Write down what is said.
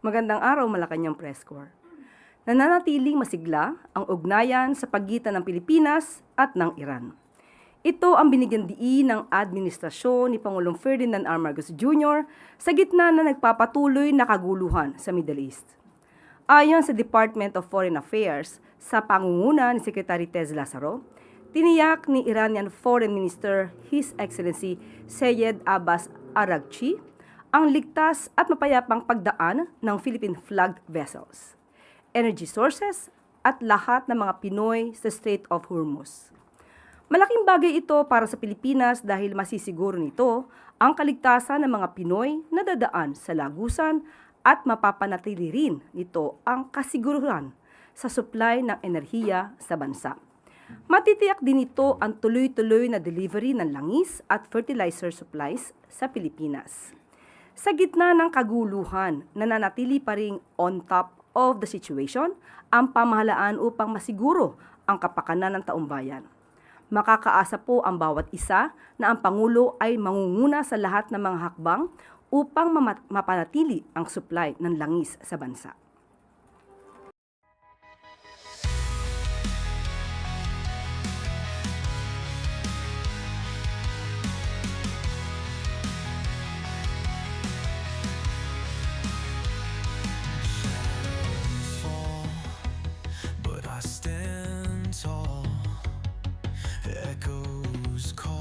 Magandang araw, Malacanang Press Corps. Nananatiling masigla ang ugnayan sa pagitan ng Pilipinas at ng Iran. Ito ang binigyan diin ng administrasyon ni Pangulong Ferdinand R. Marcos Jr. sa gitna na nagpapatuloy na kaguluhan sa Middle East. Ayon sa Department of Foreign Affairs, sa pangunguna ni Secretary Tez Lazaro, tiniyak ni Iranian Foreign Minister His Excellency Seyed Abbas Araghchi ang ligtas at mapayapang pagdaan ng Philippine-flagged vessels, energy sources at lahat ng mga Pinoy sa Strait of Hormuz. Malaking bagay ito para sa Pilipinas dahil masisiguro nito ang kaligtasan ng mga Pinoy na dadaan sa lagusan at mapapanatili rin nito ang kasiguruhan sa supply ng enerhiya sa bansa. Matitiyak din ito ang tuloy-tuloy na delivery ng langis at fertilizer supplies sa Pilipinas. Sa gitna ng kaguluhan, nananatili pa ring on top of the situation ang pamahalaan upang masiguro ang kapakanan ng taumbayan. Makakaasa po ang bawat isa na ang Pangulo ay mangunguna sa lahat ng mga hakbang upang mapanatili ang supply ng langis sa bansa. But I stand tall, echoes call.